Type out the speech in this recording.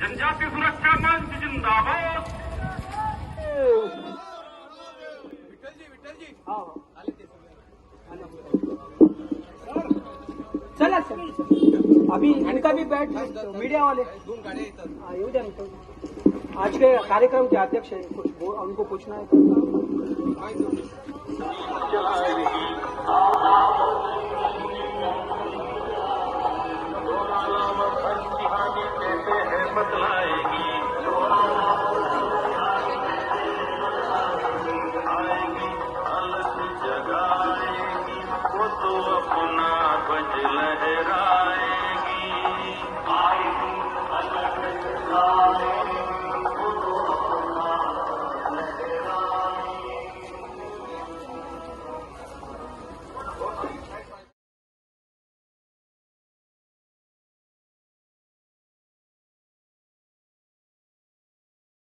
जनजाति सुरक्षा मंच जिंदाबाद। चला सर, अभी इनका भी बैठ मीडिया वाले येऊ द्या ना। आज के कार्यक्रम के अध्यक्ष है, कुछ उनको पूछना है।